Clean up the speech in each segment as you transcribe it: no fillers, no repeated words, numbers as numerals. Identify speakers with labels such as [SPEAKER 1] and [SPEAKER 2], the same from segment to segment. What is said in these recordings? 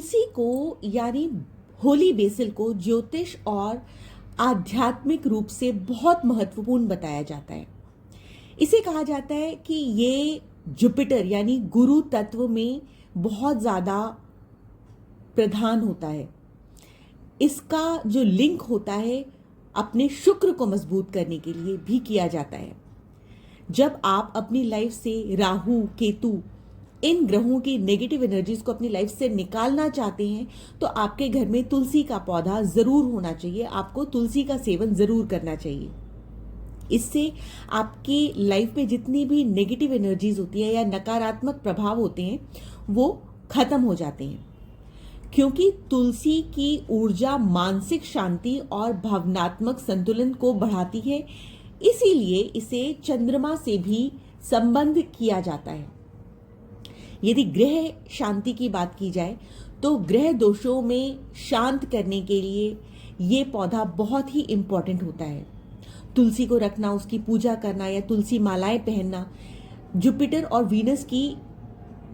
[SPEAKER 1] तुलसी को यानी holy basil को ज्योतिष और आध्यात्मिक रूप से बहुत महत्वपूर्ण बताया जाता है। इसे कहा जाता है कि ये जुपिटर यानी गुरु तत्व में बहुत ज़्यादा प्रधान होता है। इसका जो लिंक होता है अपने शुक्र को मजबूत करने के लिए भी किया जाता है। जब आप अपनी लाइफ से राहु, केतु, इन ग्रहों की नेगेटिव एनर्जीज को अपनी लाइफ से निकालना चाहते हैं तो आपके घर में तुलसी का पौधा जरूर होना चाहिए। आपको तुलसी का सेवन जरूर करना चाहिए। इससे आपकी लाइफ में जितनी भी नेगेटिव एनर्जीज होती है या नकारात्मक प्रभाव होते हैं वो खत्म हो जाते हैं, क्योंकि तुलसी की ऊर्जा मानसिक शांति और भावनात्मक संतुलन को बढ़ाती है। इसीलिए इसे चंद्रमा से भी संबंध किया जाता है। यदि ग्रह शांति की बात की जाए तो ग्रह दोषों में शांत करने के लिए ये पौधा बहुत ही इंपॉर्टेंट होता है। तुलसी को रखना, उसकी पूजा करना या तुलसी मालाएं पहनना जुपिटर और वीनस की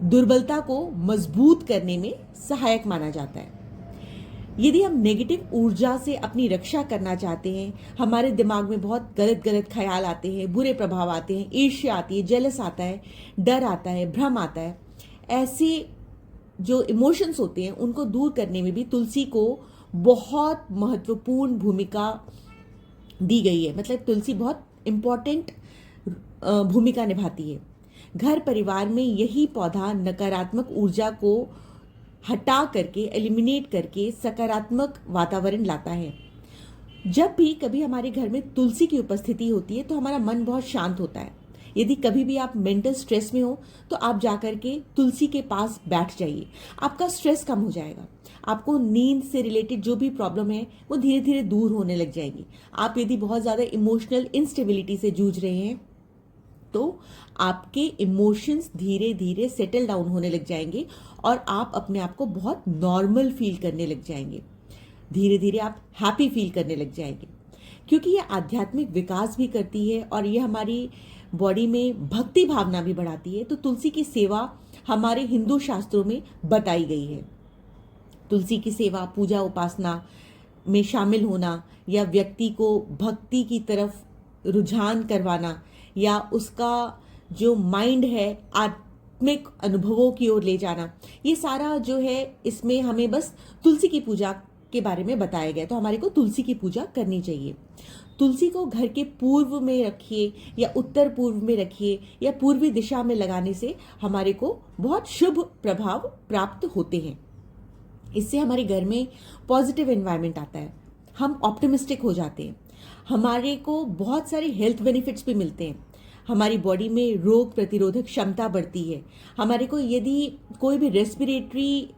[SPEAKER 1] दुर्बलता को मजबूत करने में सहायक माना जाता है। यदि हम नेगेटिव ऊर्जा से अपनी रक्षा करना चाहते हैं, हमारे दिमाग में बहुत गलत गलत ख्याल आते हैं, बुरे प्रभाव आते हैं, ईर्ष्या आती है, जेलस आता है, डर आता है, भ्रम आता है, ऐसे जो इमोशंस होते हैं उनको दूर करने में भी तुलसी को बहुत महत्वपूर्ण भूमिका दी गई है। मतलब तुलसी बहुत इंपॉर्टेंट भूमिका निभाती है। घर परिवार में यही पौधा नकारात्मक ऊर्जा को हटा करके, एलिमिनेट करके सकारात्मक वातावरण लाता है। जब भी कभी हमारे घर में तुलसी की उपस्थिति होती है तो हमारा मन बहुत शांत होता है। यदि कभी भी आप मेंटल स्ट्रेस में हो तो आप जाकर के तुलसी के पास बैठ जाइए, आपका स्ट्रेस कम हो जाएगा। आपको नींद से रिलेटेड जो भी प्रॉब्लम है वो धीरे धीरे दूर होने लग जाएगी। आप यदि बहुत ज़्यादा इमोशनल इंस्टेबिलिटी से जूझ रहे हैं तो आपके इमोशंस धीरे धीरे सेटल डाउन होने लग जाएंगे और आप अपने आप को बहुत नॉर्मल फील करने लग जाएंगे। धीरे धीरे आप हैप्पी फील करने लग जाएंगे, क्योंकि ये आध्यात्मिक विकास भी करती है और ये हमारी बॉडी में भक्ति भावना भी बढ़ाती है। तो तुलसी की सेवा हमारे हिंदू शास्त्रों में बताई गई है। तुलसी की सेवा, पूजा, उपासना में शामिल होना या व्यक्ति को भक्ति की तरफ रुझान करवाना या उसका जो माइंड है आत्मिक अनुभवों की ओर ले जाना, ये सारा जो है इसमें हमें बस तुलसी की पूजा के बारे में बताया गया। तो हमारे को तुलसी की पूजा करनी चाहिए। तुलसी को घर के पूर्व में रखिए या उत्तर पूर्व में रखिए या पूर्वी दिशा में लगाने से हमारे को बहुत शुभ प्रभाव प्राप्त होते हैं। इससे हमारे घर में पॉजिटिव एनवायरनमेंट आता है, हम ऑप्टिमिस्टिक हो जाते हैं, हमारे को बहुत सारे हेल्थ बेनिफिट्स भी मिलते हैं। हमारी बॉडी में रोग प्रतिरोधक क्षमता बढ़ती है। हमारे को यदि कोई भी रेस्पिरेटरी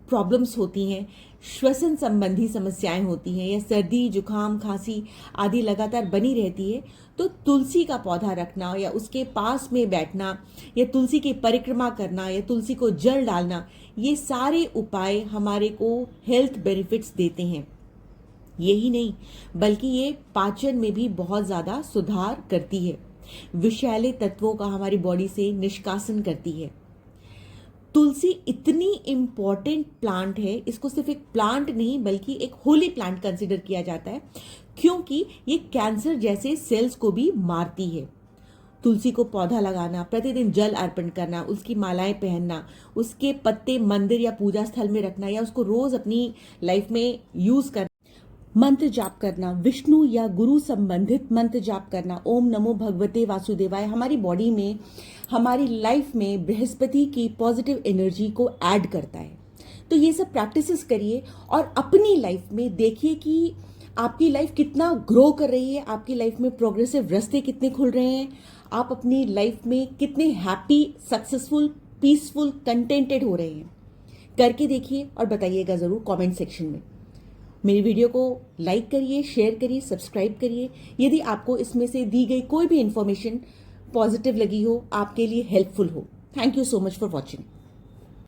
[SPEAKER 1] प्रॉब्लम्स होती हैं, श्वसन संबंधी समस्याएं होती हैं या सर्दी, जुकाम, खांसी आदि लगातार बनी रहती है, तो तुलसी का पौधा रखना या उसके पास में बैठना या तुलसी की परिक्रमा करना या तुलसी को जल डालना, ये सारे उपाय हमारे को हेल्थ बेनिफिट्स देते हैं। यही नहीं बल्कि ये पाचन में भी बहुत ज़्यादा सुधार करती है, विषैले तत्वों का हमारी बॉडी से निष्कासन करती है। तुलसी इतनी इम्पॉर्टेंट प्लांट है, इसको सिर्फ एक प्लांट नहीं बल्कि एक होली प्लांट कंसिडर किया जाता है, क्योंकि ये कैंसर जैसे सेल्स को भी मारती है। तुलसी को पौधा लगाना, प्रतिदिन जल अर्पण करना, उसकी मालाएं पहनना, उसके पत्ते मंदिर या पूजा स्थल में रखना या उसको रोज अपनी लाइफ में यूज करना, मंत्र जाप करना, विष्णु या गुरु संबंधित मंत्र जाप करना, ओम नमो भगवते वासुदेवाय, हमारी बॉडी में, हमारी लाइफ में बृहस्पति की पॉजिटिव एनर्जी को ऐड करता है। तो ये सब प्रैक्टिसेस करिए और अपनी लाइफ में देखिए कि आपकी लाइफ कितना ग्रो कर रही है, आपकी लाइफ में प्रोग्रेसिव रास्ते कितने खुल रहे हैं, आप अपनी लाइफ में कितने हैप्पी, सक्सेसफुल, पीसफुल, कंटेंटेड हो रहे हैं। करके देखिए और बताइएगा ज़रूर कमेंट सेक्शन में। मेरी वीडियो को लाइक करिए, शेयर करिए, सब्सक्राइब करिए। यदि आपको इसमें से दी गई कोई भी इन्फॉर्मेशन पॉजिटिव लगी हो, आपके लिए हेल्पफुल हो। Thank you so much for watching.